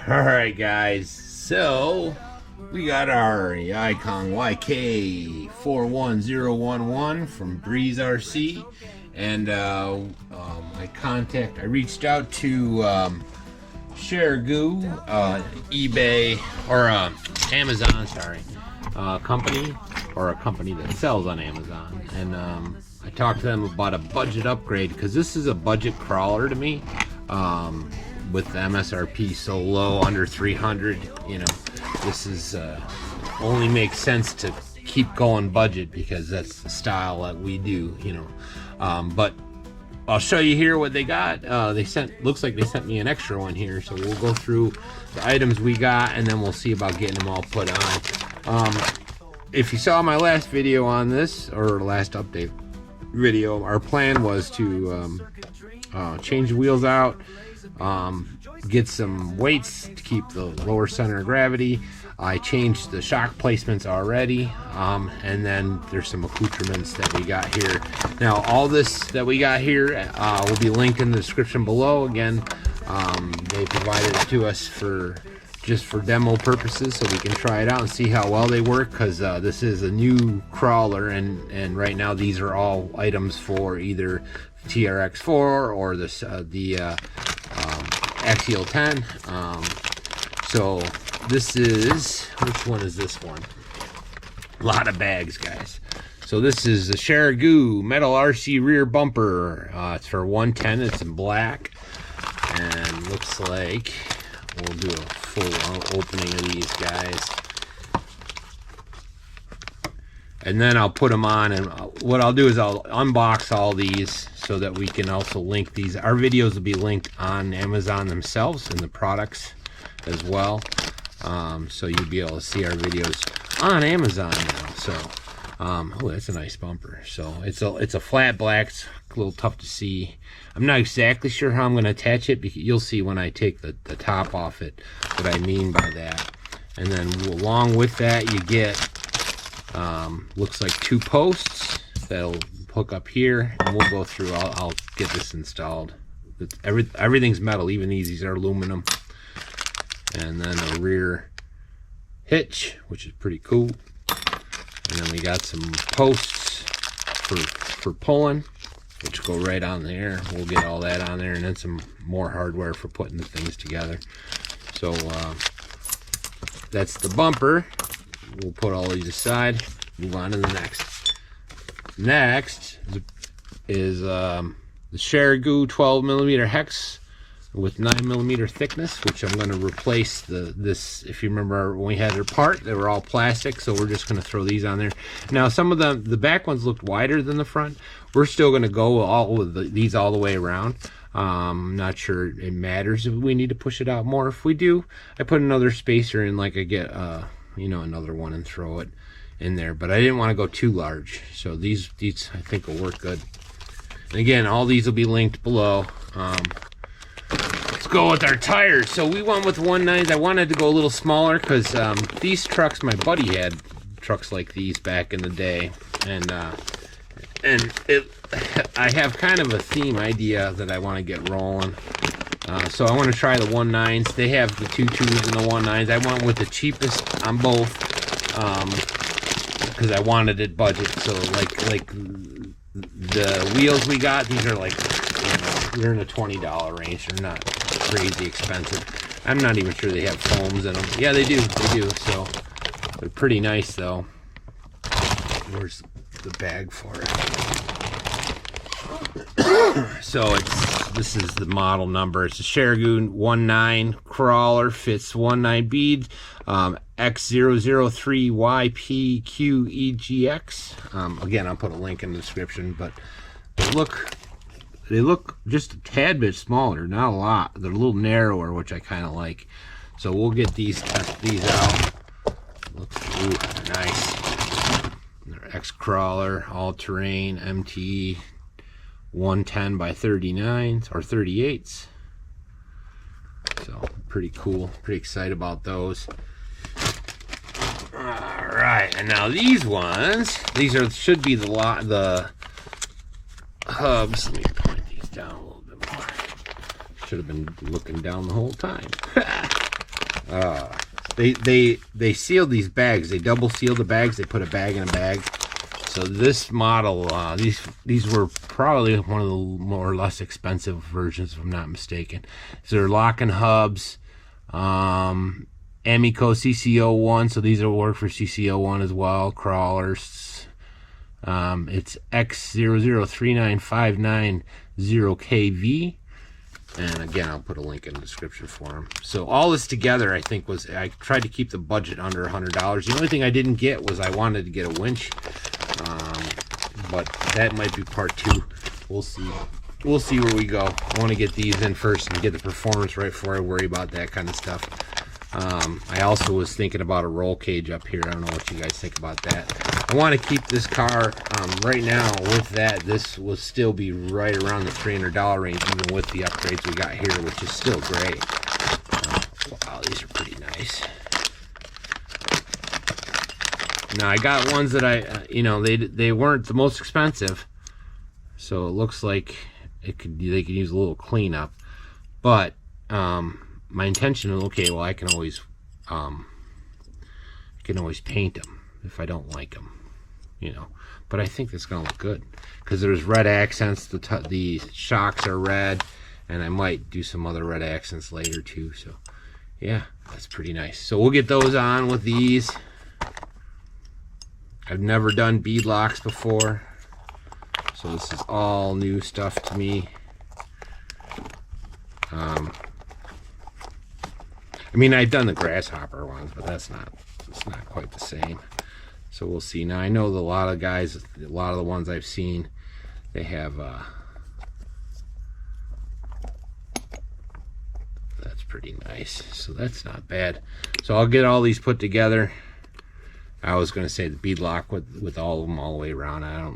Alright guys, so we got our Icon YK410111 from Breeze RC, and I reached out to ShareGoo, eBay, or Amazon, sorry, company, or a company that sells on Amazon, and I talked to them about a budget upgrade, because this is a budget crawler to me. With the MSRP so low, under 300, you know, this is only makes sense to keep going budget, because that's the style that we do, you know. But I'll show you here what they got. Looks like they sent me an extra one here, so we'll go through the items we got, and then we'll see about getting them all put on. If you saw my last video on this, or last update video, our plan was to change the wheels out, get some weights to keep the lower center of gravity. I changed the shock placements already, and then there's some accoutrements that we got here. Now all this that we got here will be linked in the description below. Again, they provided it to us just for demo purposes, so we can try it out and see how well they work, because this is a new crawler, and right now these are all items for either TRX4 or the Axial 10. So this is, which one is this one? A lot of bags, guys. So this is the ShareGoo Metal RC rear bumper. It's for 110. It's in black, and looks like we'll do a full opening of these guys, and then I'll put them on. And what I'll do is I'll unbox all these, so that we can also link these. Our videos will be linked on Amazon themselves, and the products as well. So you'll be able to see our videos on Amazon now. So, oh, that's a nice bumper. So it's a flat black. It's a little tough to see. I'm not exactly sure how I'm going to attach it, because you'll see when I take the top off it what I mean by that. And then along with that, you get looks like 2 posts that'll hook up here, and we'll go through. I'll get this installed. Everything's metal, even these are aluminum. And then a rear hitch, which is pretty cool. And then we got some posts for pulling, which go right on there. We'll get all that on there, and then some more hardware for putting the things together. So that's the bumper. We'll put all these aside, move on to the next. Next is the ShareGoo 12mm hex with 9mm thickness, which I'm going to replace this. If you remember when we had it apart, they were all plastic, so we're just going to throw these on there. Now some of the back ones looked wider than the front. We're still going to go all with these all the way around. I'm not sure it matters if we need to push it out more. If we do, I put another spacer in, like I get you know, another one, and throw it in there, but I didn't want to go too large, so these I think will work good. And again, all these will be linked below. Let's go with our tires. So we went with 1.9s. I wanted to go a little smaller, because these trucks, my buddy had trucks like these back in the day, and I have kind of a theme idea that I want to get rolling. So I want to try the 1.9s. They have the 2.2s and the 1.9s. I went with the cheapest on both, because I wanted it budget. So like the wheels we got, these are like, you know, they're in the $20 range. They're not crazy expensive. I'm not even sure they have foams in them. Yeah, they do. So they're pretty nice though. Where's the bag for it? So this is the model number. It's a ShareGoo 1.9 crawler, fits 1.9 bead, X003YPQEGX. Again, I'll put a link in the description, but they look just a tad bit smaller, not a lot. They're a little narrower, which I kind of like. So we'll get test these out. Ooh, nice. They're X crawler, all terrain, MTE. 110 by 39s or 38s. So pretty cool, pretty excited about those. All right, and now these ones, should be the hubs. Let me point these down a little bit more. Should have been looking down the whole time. They sealed these bags. They double sealed the bags. They put a bag in a bag. So this model, these were probably one of the more or less expensive versions, if I'm not mistaken. So they're locking hubs, Amico CC01. So these will work for CC01 as well. Crawlers. It's X00395990KV. And again, I'll put a link in the description for them. So all this together, I think, was, I tried to keep the budget under $100. The only thing I didn't get was I wanted to get a winch. But that might be part 2. We'll see. We'll see where we go. I want to get these in first and get the performance right before I worry about that kind of stuff. I also was thinking about a roll cage up here. I don't know what you guys think about that. I want to keep this car right now with that. This will still be right around the $300 range, even with the upgrades we got here, which is still great. Wow, these are pretty nice. Now I got ones that I, you know, they weren't the most expensive, so it looks like they could use a little cleanup. But my intention is, okay, well, I can always paint them if I don't like them, you know. But I think it's gonna look good because there's red accents. The shocks are red, and I might do some other red accents later too. So yeah, that's pretty nice. So we'll get those on with these. I've never done beadlocks before, so this is all new stuff to me. I mean, I've done the grasshopper ones, but it's not quite the same. So we'll see. Now I know that a lot of guys, a lot of the ones I've seen, they have that's pretty nice. So that's not bad. So I'll get all these put together. I was going to say the beadlock with all of them all the way around. I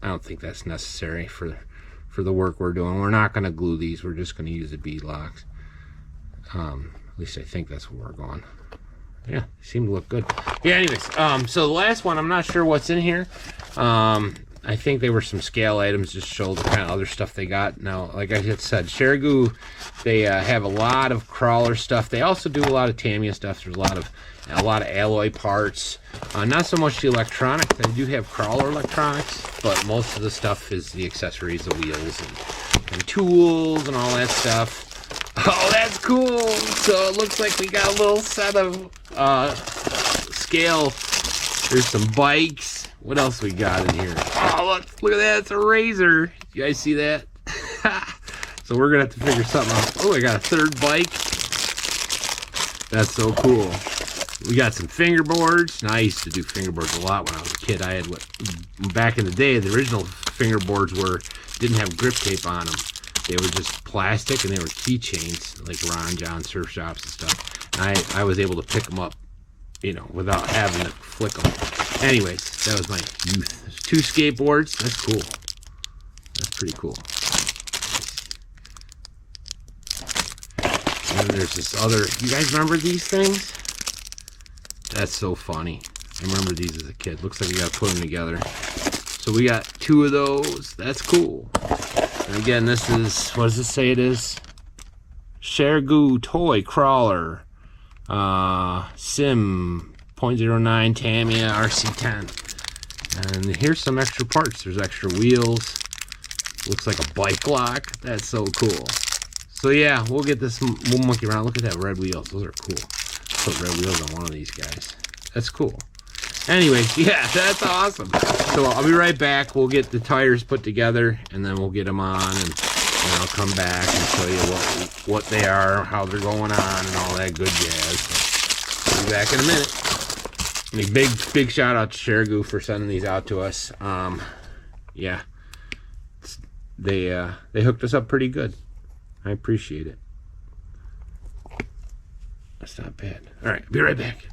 don't think that's necessary for the work we're doing. We're not going to glue these. We're just going to use the beadlocks. At least I think that's where we're going. Yeah, they seem to look good. Yeah, anyways, so the last one, I'm not sure what's in here. I think they were some scale items, just show the kind of other stuff they got. Now, like I just said, ShareGoo, they have a lot of crawler stuff. They also do a lot of Tamiya stuff. There's a lot of alloy parts. Not so much the electronics. They do have crawler electronics, but most of the stuff is the accessories, the wheels, and tools, and all that stuff. Oh, that's cool. So it looks like we got a little set of scale. There's some bikes. What else we got in here? Oh, look at that. It's a razor. You guys see that? So we're going to have to figure something out. Oh, I got a third bike. That's so cool. We got some fingerboards. Now, I used to do fingerboards a lot when I was a kid. I had back in the day, the original fingerboards didn't have grip tape on them. They were just plastic, and they were keychains, like Ron John surf shops and stuff. And I was able to pick them up, you know, without having to flick them. Anyways, that was my youth. There's 2 skateboards. That's cool. That's pretty cool. And then there's this other. You guys remember these things? That's so funny. I remember these as a kid. Looks like we got to put them together. So we got 2 of those. That's cool. And again, this is, what does this say it is? ShareGoo Toy Crawler. Sim 0.09 Tamiya RC10. And here's some extra parts. There's extra wheels. Looks like a bike lock. That's so cool. So yeah, we'll get this, we'll monkey around. Look at that red wheels. Those are cool. Put red wheels on one of these guys. That's cool. Anyways, yeah, that's awesome. So I'll be right back. We'll get the tires put together, and then we'll get them on, and I'll come back and show you what they are, how they're going on, and all that good jazz. So I'll be back in a minute. And a big shout out to ShareGoo for sending these out to us. Yeah, they hooked us up pretty good. I appreciate it. That's not bad. All right, be right back.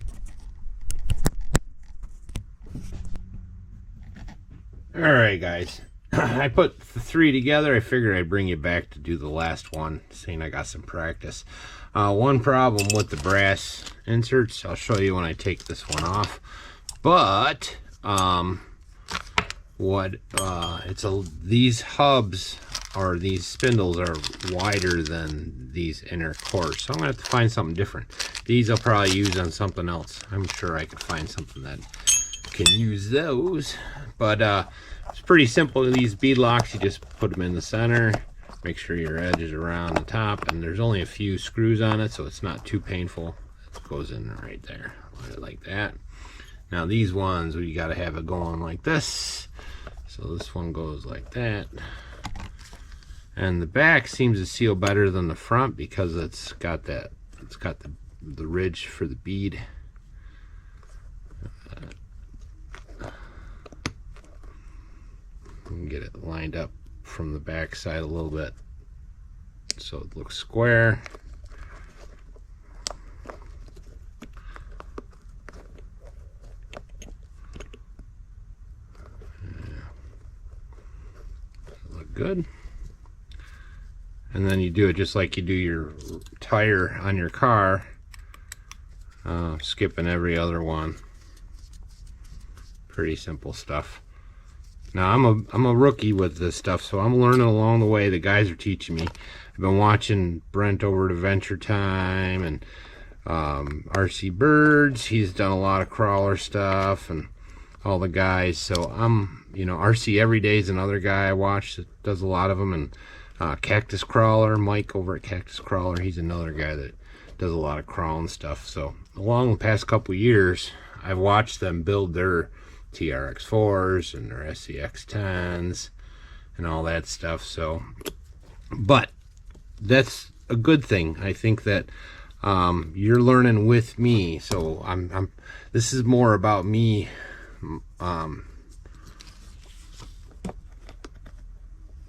All right, guys. I put the 3 together. I figured I'd bring you back to do the last one, seeing I got some practice. One problem with the brass inserts. I'll show you when I take this one off. But these hubs or these spindles are wider than these inner cores, so I'm gonna have to find something different. These I'll probably use on something else. I'm sure I could find something that can use those, but it's pretty simple. These beadlocks, you just put them in the center, make sure your edge is around the top, and there's only a few screws on it, so it's not too painful. It goes in right there, like that. Now these ones, we got to have it going like this. So this one goes like that. And the back seems to seal better than the front because it's got the ridge for the bead. Get it lined up from the back side a little bit so it looks square. Look good. And then you do it just like you do your tire on your car, skipping every other one. Pretty simple stuff. Now I'm a rookie with this stuff, so I'm learning along the way. The guys are teaching me. I've been watching Brent over at Adventure Time and RC Birds. He's done a lot of crawler stuff and all the guys. So RC Every Day is another guy I watch that does a lot of them, and Cactus Crawler, Mike over at Cactus Crawler, he's another guy that does a lot of crawling stuff. So along the past couple years, I've watched them build their TRX4s and their SCX10s and all that stuff. So, but that's a good thing. I think that you're learning with me. So this is more about me.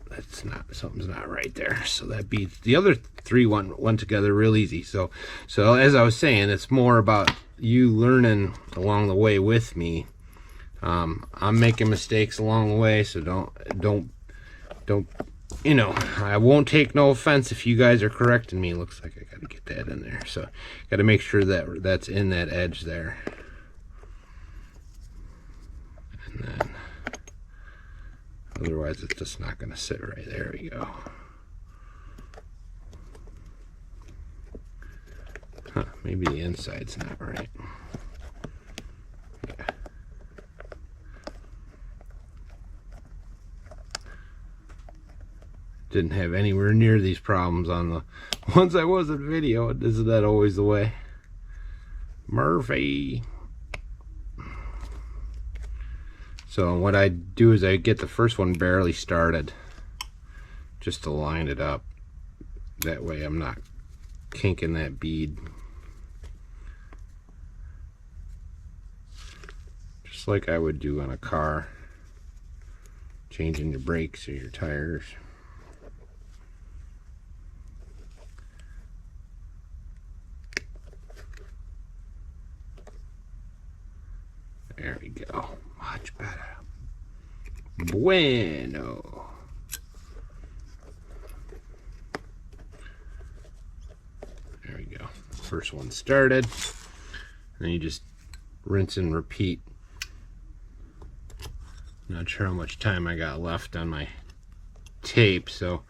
That's not, something's not right there. So that beats the other three went together real easy. So as I was saying, it's more about you learning along the way with me. I'm making mistakes along the way, so don't, I won't take no offense if you guys are correcting me. Looks like I gotta get that in there, so gotta make sure that that's in that edge there. And then otherwise it's just not gonna sit right. There we go. Huh, maybe the inside's not right. Yeah. Didn't have anywhere near these problems on the ones I was in video. Isn't that always the way? Murphy. So what I do is I get the first one barely started just to line it up. That way I'm not kinking that bead. Just like I would do on a car, changing your brakes or your tires. There we go. Much better. Bueno. There we go. First one started. And then you just rinse and repeat. Not sure how much time I got left on my tape, so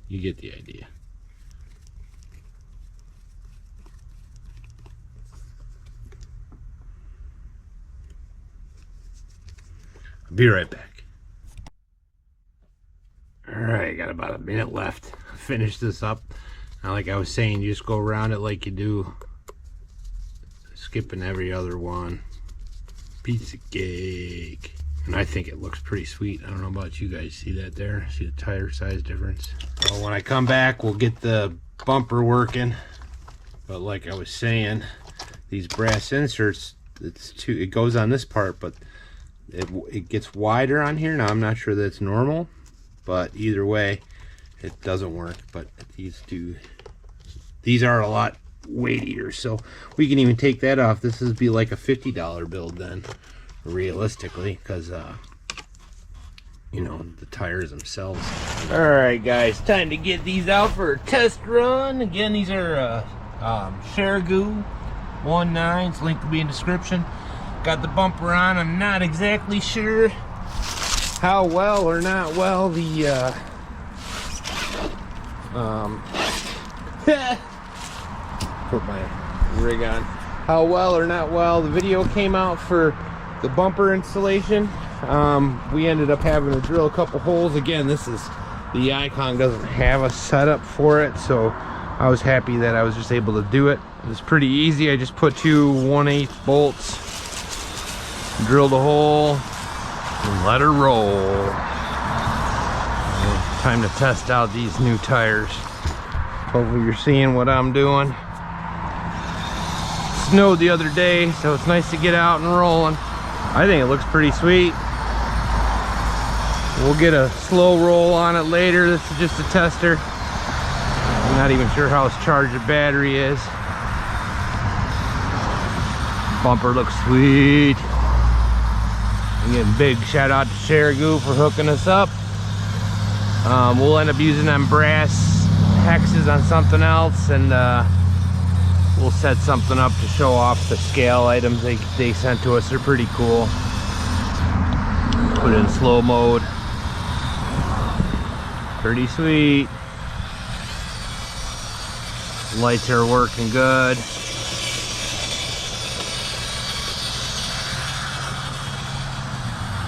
you get the idea. Be right back. Alright, got about a minute left. Finish this up. Now, like I was saying, you just go around it like you do, skipping every other one. Piece of cake. And I think it looks pretty sweet. I don't know about you guys. See that there? See the tire size difference? Well, when I come back, we'll get the bumper working. But like I was saying, these brass inserts, it goes on this part, but it gets wider on here. Now I'm not sure that's normal, but either way it doesn't work. But these do. These are a lot weightier, so we can even take that off. This would be like a $50 build then, realistically, because the tires themselves. All right guys, time to get these out for a test run. Again, these are ShareGoo 19s. Link will be in the description. Got the bumper on. I'm not exactly sure how well or not well the put my rig on. How well or not well the video came out for the bumper installation. We ended up having to drill a couple holes. Again, this is the Icon doesn't have a setup for it, so I was happy that I was just able to do it. It was pretty easy. I just put two 1/8 bolts, drilled a hole, and let her roll. Time to test out these new tires. Hopefully you're seeing what I'm doing. It snowed the other day, so it's nice to get out and rolling. I think it looks pretty sweet. We'll get a slow roll on it later. This is just a tester. I'm not even sure how charged the battery is. Bumper looks sweet. Again, big shout out to ShareGoo for hooking us up. We'll end up using them brass hexes on something else, and we'll set something up to show off the scale items they sent to us. They're pretty cool. Put it in slow mode. Pretty sweet. Lights are working good.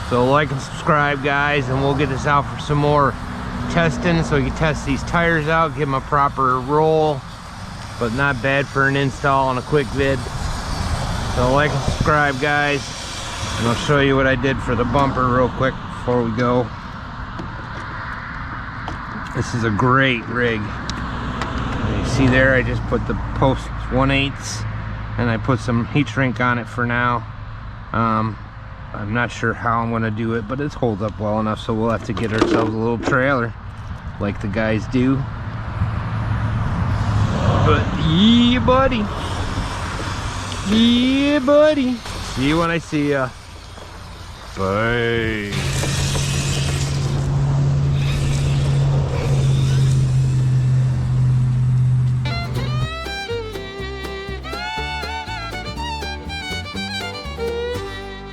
So like and subscribe, guys, and we'll get this out for some more testing so we can test these tires out, give them a proper roll, but not bad for an install on a quick vid. So like and subscribe, guys, and I'll show you what I did for the bumper real quick before we go. This is a great rig. You see there, I just put the post 1/8 and I put some heat shrink on it for now. I'm not sure how I'm going to do it, but it holds up well enough, so we'll have to get ourselves a little trailer like the guys do. But yeah, buddy. Yeah, buddy. See you when I see ya. Bye.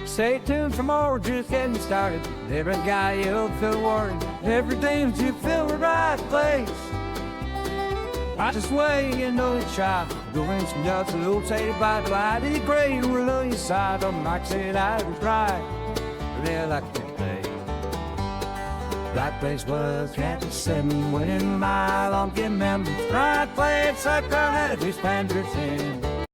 Stay tuned for more, just getting started. Every guy you'll feel worried. Everything you feel the right place. Right this way, you know it's shy. Going some nuts, a little taste by the light. It's great, we'll on your side. I'm like saying I was right. Really like that day. Right place was Traxxas 7 winning mile on get members. Right place, sucker, had to be spenders in.